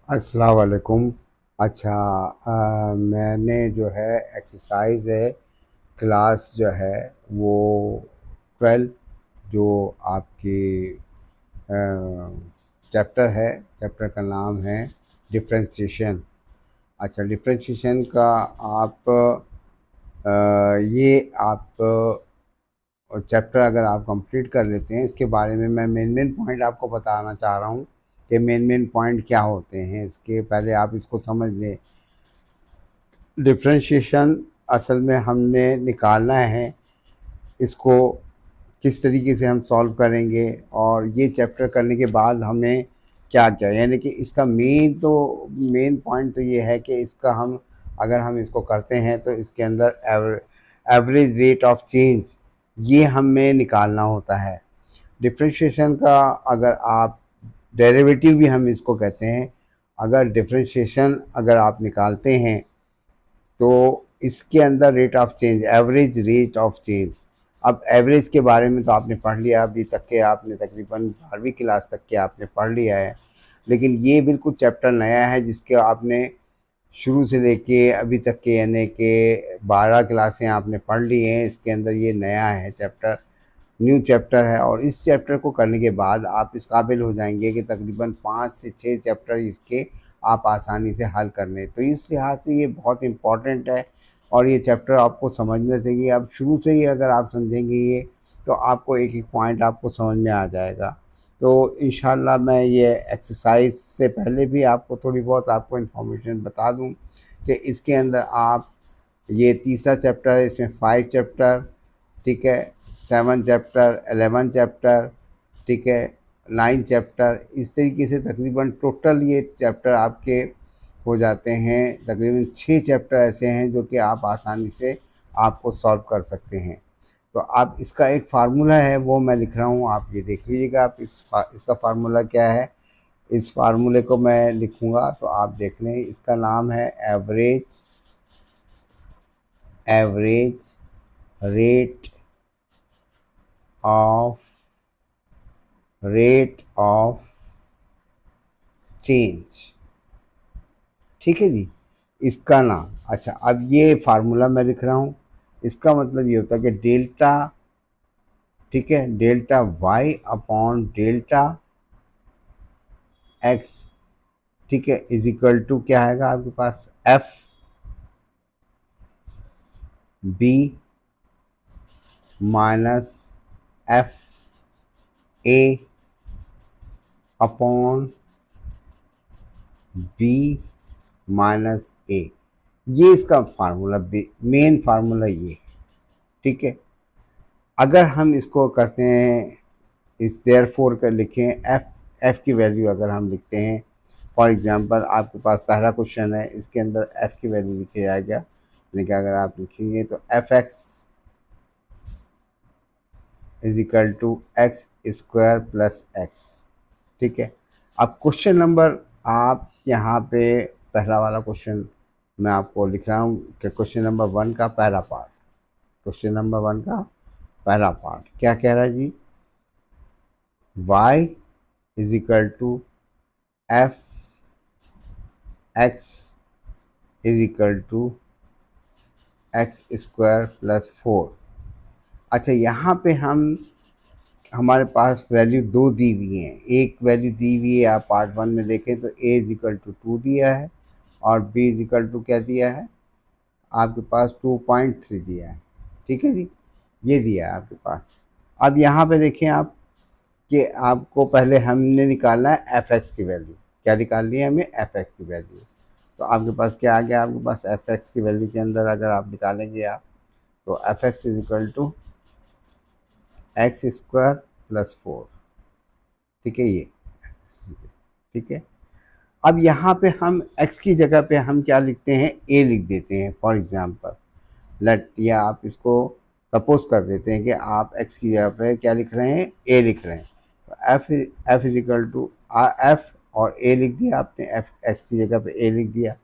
अस्सलाम वालेकुम। अच्छा, मैंने जो है एक्सरसाइज है क्लास जो है वो 12 जो आपकी चैप्टर है, चैप्टर का नाम है डिफरेंशिएशन। अच्छा, डिफरेंशिएशन का आप ये आप चैप्टर अगर आप कंप्लीट कर लेते हैं, इसके बारे में मैं मेन मेन पॉइंट आपको बताना चाह रहा हूँ कि मेन मेन पॉइंट क्या होते हैं। इसके पहले आप इसको समझ लें। डिफरेंशिएशन असल में हमने निकालना है, इसको किस तरीके से हम सॉल्व करेंगे, और ये चैप्टर करने के बाद हमें क्या क्या, यानी कि इसका मेन पॉइंट तो ये है कि इसका हम अगर हम इसको करते हैं तो इसके अंदर एवरेज रेट ऑफ चेंज ये हमें निकालना होता है। डिफरेंशिएशन का अगर आप डेरिवेटिव भी हम इसको कहते हैं, अगर डिफरेंशिएशन अगर आप निकालते हैं तो इसके अंदर rate of change, average rate of change. अब एवरेज के बारे में तो आपने पढ़ लिया, अभी तक के आपने तकरीबन 12वीं क्लास तक के आपने पढ़ लिया है, लेकिन ये बिल्कुल चैप्टर नया है जिसके आपने शुरू से लेके अभी तक के यानी कि 12 क्लासें आपने पढ़ ली हैं। इसके अंदर ये नया है चैप्टर, न्यू चैप्टर है, और इस चैप्टर को करने के बाद आप इस काबिल हो जाएंगे कि तकरीबन 5 से 6 चैप्टर इसके आप आसानी से हल कर लें। तो इस लिहाज से ये बहुत इम्पॉर्टेंट है और ये चैप्टर आपको समझना चाहिए। अब शुरू से ही अगर आप समझेंगे ये, तो आपको एक एक पॉइंट आपको समझ में आ जाएगा। तो इंशाल्लाह मैं ये एक्सरसाइज से पहले भी आपको थोड़ी बहुत आपको इन्फॉर्मेशन बता दूं कि इसके अंदर आप, ये तीसरा चैप्टर है, इसमें 5 चैप्टर, ठीक है, 7 चैप्टर, 11 चैप्टर, ठीक है, 9 चैप्टर, इस तरीके से तकरीबन टोटल ये चैप्टर आपके हो जाते हैं। तकरीबन 6 चैप्टर ऐसे हैं जो कि आप आसानी से आपको सॉल्व कर सकते हैं। तो आप इसका एक फार्मूला है वो मैं लिख रहा हूँ, आप ये देख लीजिएगा। आप इसका फार्मूला क्या है, इस फार्मूले को मैं लिखूँगा तो आप देख लें। इसका नाम है average average rate of rate of change, ठीक है जी, इसका नाम। अच्छा, अब ये फार्मूला मैं लिख रहा हूँ, इसका मतलब ये होता है कि डेल्टा, ठीक है, delta Y upon delta X, ठीक है, इज इक्वल टू क्या आएगा आपके पास, F B minus F A upon B minus A. ये इसका फार्मूला, मेन फार्मूला ये है, ठीक है। अगर हम इसको करते हैं, इस देयरफॉर कर लिखें, एफ की वैल्यू अगर हम लिखते हैं, फॉर एग्जांपल आपके पास पहला क्वेश्चन है, इसके अंदर एफ की वैल्यू लिखी जाएगा, लेकिन अगर आप लिखेंगे तो F X is equal to X square plus X, ठीक है। अब क्वेश्चन नंबर, आप यहाँ पे पहला वाला क्वेश्चन मैं आपको लिख रहा हूँ कि क्वेश्चन नंबर 1 का पहला पार्ट, क्वेश्चन नंबर 1 का पहला पार्ट क्या कह रहा है जी, y is equal to F X is equal to X square plus 4। अच्छा, यहाँ पे हमारे पास वैल्यू दो दी हुई हैं। एक वैल्यू दी हुई है, आप पार्ट 1 में देखें तो a इज इक्वल टू 2 दिया है, और b इज इक्वल टू क्या दिया है आपके पास, 2.3 दिया है, ठीक है जी, ये दिया है आपके पास। अब यहाँ पे देखें आप कि आपको पहले हमने निकालना है एफ एक्स की वैल्यू। क्या निकालनी है हमें, एफ एक्स की वैल्यू। तो आपके पास क्या आ गया, आपके पास एफ एक्स की वैल्यू के अंदर अगर आप निकालेंगे आप, तो F X is equal to X square plus 4, ठीक है, ये, ठीक है। अब यहाँ पे हम x की जगह पे हम क्या लिखते हैं, a लिख देते हैं, फॉर एग्जांपल लेट, या आप इसको सपोज कर देते हैं कि आप x की जगह पे क्या लिख रहे हैं, a लिख रहे हैं। तो f is equal to f, और a लिख दिया आपने, f x की जगह पे a लिख दिया।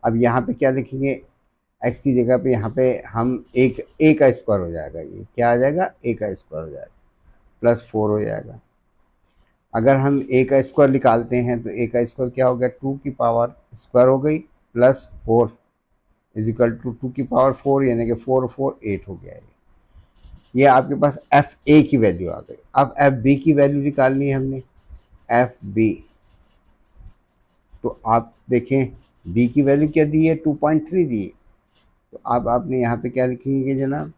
अब यहाँ पे क्या लिखेंगे, x की जगह पे यहाँ पे हम एक a का स्क्वायर हो जाएगा, ये क्या आ जाएगा, a का स्क्वायर हो जाएगा, प्लस 4 हो जाएगा। अगर हम ए का स्क्वायर निकालते हैं तो ए का स्क्वायर क्या हो गया, 2 की पावर स्क्वायर हो गई प्लस 4 इज इक्वल टू 2 की पावर 4, यानी कि 4 4 8 हो गया है। ये आपके पास एफ ए की वैल्यू आ गई। अब एफ बी की वैल्यू निकालनी है हमने, एफ बी। तो आप देखें बी की वैल्यू क्या दी है, 2.3 दी है। तो अब आपने यहाँ पे क्या लिखेंगे जनाब,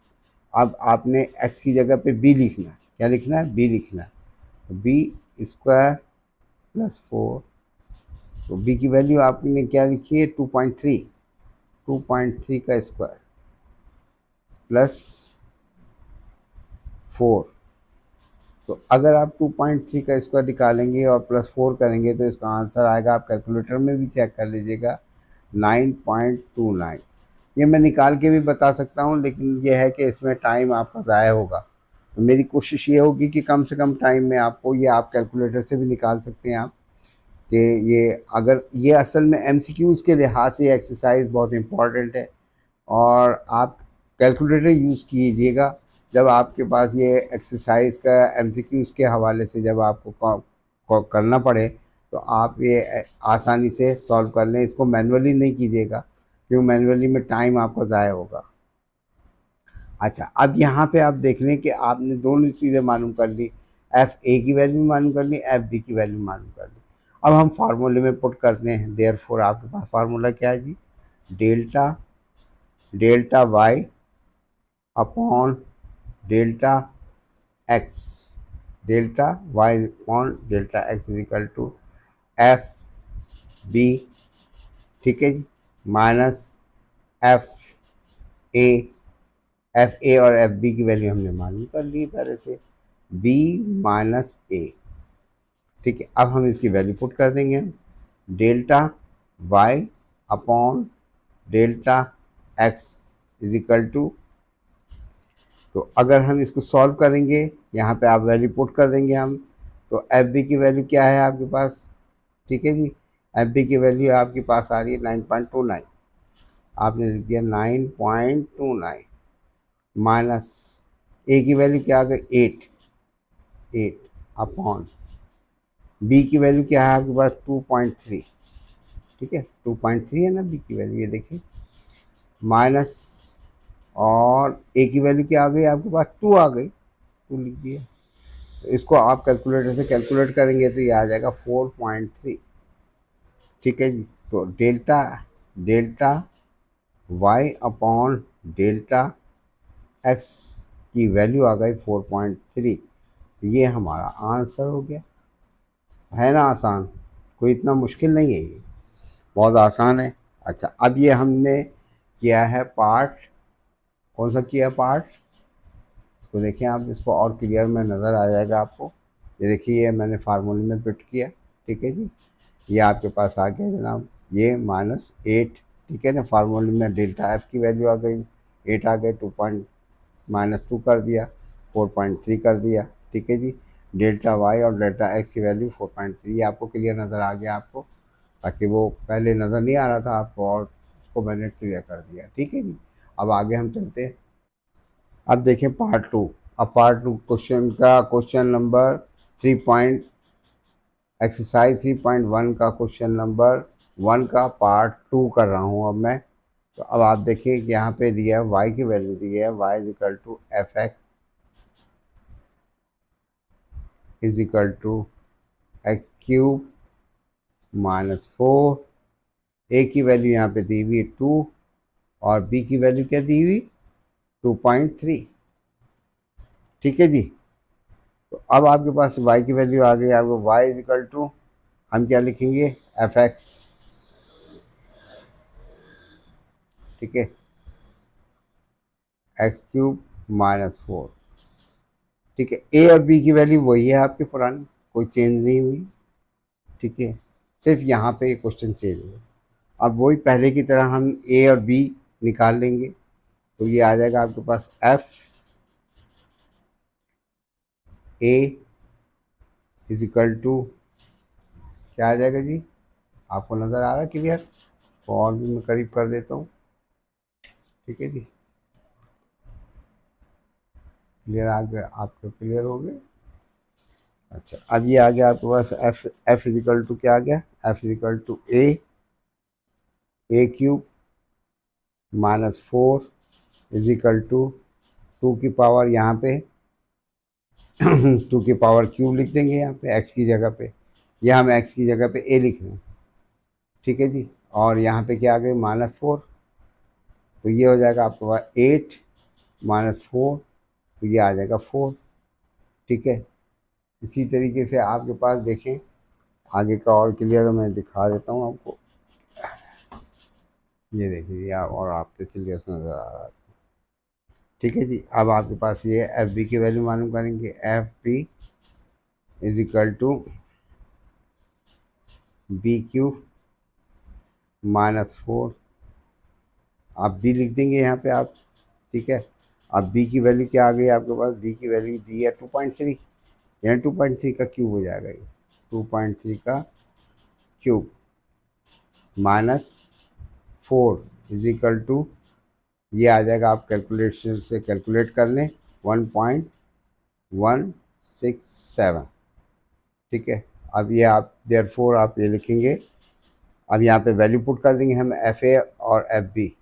अब आपने एक्स की जगह पे बी लिखना है। क्या लिखना है, बी लिखना है। तो बी स्क्वायर प्लस 4, तो बी की वैल्यू आपने क्या लिखी है, 2.3, 2.3 का स्क्वायर प्लस 4। तो अगर आप 2.3 का स्क्वायर निकालेंगे और प्लस 4 करेंगे तो इसका आंसर आएगा, आप कैलकुलेटर में भी चेक कर लीजिएगा, 9.29। ये मैं निकाल के भी बता सकता हूँ, लेकिन ये है कि इसमें टाइम आपका ज़ाया होगा। तो मेरी कोशिश ये होगी कि कम से कम टाइम में आपको, ये आप कैलकुलेटर से भी निकाल सकते हैं आप, कि ये अगर ये असल में एमसीक्यूज़ के लिहाज से एक्सरसाइज बहुत इंपॉर्टेंट है। और आप कैलकुलेटर यूज़ कीजिएगा जब आपके पास ये एक्सरसाइज का एमसीक्यूज़ के हवाले से जब आपको करना पड़े, तो आप ये आसानी से सॉल्व कर लें। इसको मैनुअली नहीं कीजिएगा, क्योंकि मैनुअली में टाइम आपका ज़ाया होगा। अच्छा, अब यहाँ पे आप देख लें कि आपने दोनों चीज़ें मालूम कर ली, एफ ए की वैल्यू मालूम कर ली, एफ बी की वैल्यू मालूम कर ली। अब हम फार्मूले में पुट करते हैं। देयरफॉर आपके पास फार्मूला क्या है जी, delta delta Y upon delta X, delta Y upon delta X is equal to F B, ठीक है जी, minus F A. F A और एफ बी की वैल्यू हमने मालूम कर ली पहले से, बी माइनस ए। ठीक है, अब हम इसकी वैल्यू पुट कर देंगे, delta Y upon delta X is equal to, तो अगर हम इसको सॉल्व करेंगे, यहाँ पे आप वैल्यू पुट कर देंगे हम, तो एफ बी की वैल्यू क्या है आपके पास, ठीक है जी, एफ बी की वैल्यू आपके पास आ रही है 9.29। आपने लिख दिया 9.29 माइनस ए की वैल्यू क्या आ गई, 8 अपॉन बी की वैल्यू क्या है आपके पास, 2.3। ठीक है, 2.3 है ना बी की वैल्यू, ये देखिए, माइनस, और ए की वैल्यू क्या आ गई आपके पास, 2 आ गई, 2 लिख दिया। तो इसको आप कैलकुलेटर से कैलकुलेट करेंगे तो ये आ जाएगा 4.3। ठीक है जी, तो delta delta Y upon delta X की वैल्यू आ गई 4.3। ये हमारा आंसर हो गया। है ना आसान, कोई इतना मुश्किल नहीं है, ये बहुत आसान है। अच्छा, अब ये हमने किया है पार्ट, कौन सा किया पार्ट, इसको देखिए आप, इसको और क्लियर में नज़र आ जाएगा आपको। ये देखिए, ये मैंने फार्मूले में फिट किया, ठीक है जी, ये आपके पास आ गया जनाब, ये -8। ठीक है ना, फार्मूले में डेल्टा एफ की वैल्यू आ गई 8 आ गए, 2 पॉइंट -2 कर दिया, 4.3 कर दिया। ठीक है जी, डेल्टा वाई और डेल्टा एक्स की वैल्यू 4.3, आपको क्लियर नज़र आ गया आपको, ताकि वो पहले नज़र नहीं आ रहा था आपको, और उसको मैंने क्लियर कर दिया। ठीक है जी, अब आगे हम चलते हैं। अब देखें पार्ट 2। अब पार्ट 2 क्वेश्चन का, क्वेश्चन नंबर 3 पॉइंट, एक्सरसाइज 3.1 का क्वेश्चन नंबर 1 का पार्ट 2 कर रहा हूँ अब मैं। तो अब आप देखिए कि यहाँ पे दिया है y की वैल्यू दी है, y is equal to F X is equal to X cube -4। A की वैल्यू यहाँ पे दी हुई 2, और बी की वैल्यू क्या दी हुई, 2.3। ठीक है जी, तो अब आपके पास y की वैल्यू आ गई, आपको y इज इक्वल टू, हम क्या लिखेंगे, एफ एक्स, ठीक है, एक्स क्यूब -4। ठीक है, ए और बी की वैल्यू वही है आपकी पुरानी, कोई चेंज नहीं हुई। ठीक है, सिर्फ यहाँ पे क्वेश्चन चेंज हुआ। अब वही पहले की तरह हम ए और बी निकाल लेंगे, तो ये आ जाएगा आपके पास F A is equal to, क्या आ जाएगा जी, आपको नज़र आ रहा है क्लियर, और भी मैं करीब कर देता हूँ। ठीक है जी, क्लियर आ गया, आपको क्लियर हो गया। अच्छा, अब ये आ गया आपके पास एफ इजिकल टू क्या आ गया, F is equal to A cube minus 4 is equal to 2 की पावर यहाँ पे 2 की पावर क्यूब लिख देंगे यहाँ पे एक्स की जगह पे, या हम एक्स की जगह पे ए लिख लें। ठीक है जी। और यहाँ पे क्या आ गया, -4, तो ये हो जाएगा आपके पास 8 -4, तो ये आ जाएगा 4। ठीक है। इसी तरीके से आपके पास देखें आगे का और क्लियर मैं दिखा देता हूँ आपको। ये देखिए आप और आपके क्लियर से नज़र आ रहा है। ठीक है जी। अब आपके पास ये एफ बी की वैल्यू मालूम करेंगे, F B is equal to B cube -4, आप बी लिख देंगे यहाँ पे आप। ठीक है। अब बी की वैल्यू क्या आ गई आपके पास, बी की वैल्यू दी है 2.3, यानी 2.3 का क्यूब हो जाएगा ये, 2.3 का क्यूब -4 इज इक्वल टू, ये आ जाएगा, आप कैलकुलेशन से कैलकुलेट कर लें, 1.167। ठीक है। अब ये आप देयरफॉर आप ये लिखेंगे, अब यहाँ पे वैल्यू पुट कर देंगे हम, एफ ए और एफ बी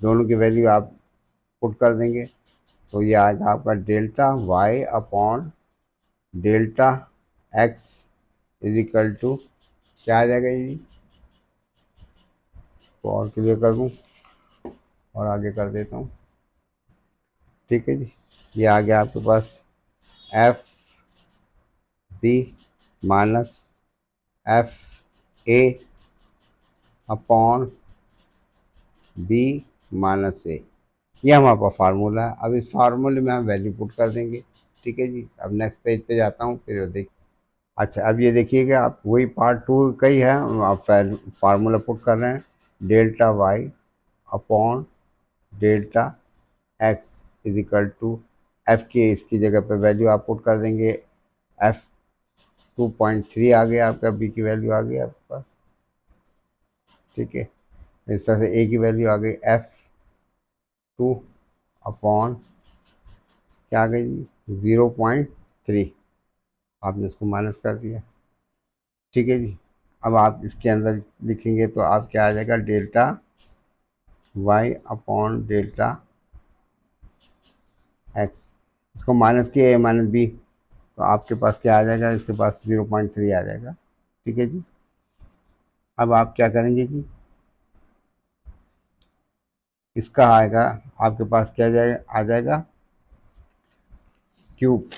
दोनों की वैल्यू आप पुट कर देंगे, तो ये आएगा आपका delta Y upon delta X is equal to क्या आ जाएगा ये, तो और क्लियर कर दूँ और आगे कर देता हूँ। ठीक है जी। ये आ गया आपके पास F B minus F A upon B minus A, ये हमारे पास फार्मूला है। अब इस फार्मूले में हम वैल्यू पुट कर देंगे। ठीक है जी। अब नेक्स्ट पेज पे जाता हूँ, फिर देख। अच्छा, अब ये देखिएगा आप वही पार्ट 2 का ही है, आप फार्मूला पुट कर रहे हैं, delta Y upon delta X is equal to F के, इसकी जगह पे वैल्यू आप पुट कर देंगे, एफ 2.3 आ गया आपका, बी की वैल्यू आ गई आपके पास। ठीक है। इस तरह से ए की वैल्यू आ गई F2 अपॉन क्या आ गई जी, 0.3, आपने इसको माइनस कर दिया। ठीक है जी। अब आप इसके अंदर लिखेंगे तो आप क्या आ जाएगा, delta Y upon delta X, इसको माइनस किया ए माइनस बी, तो आपके पास क्या आ जाएगा, इसके पास 0.3 आ जाएगा। ठीक है जी। अब आप क्या करेंगे जी, इसका आएगा आपके पास क्या जाए आ जाएगा क्यूब,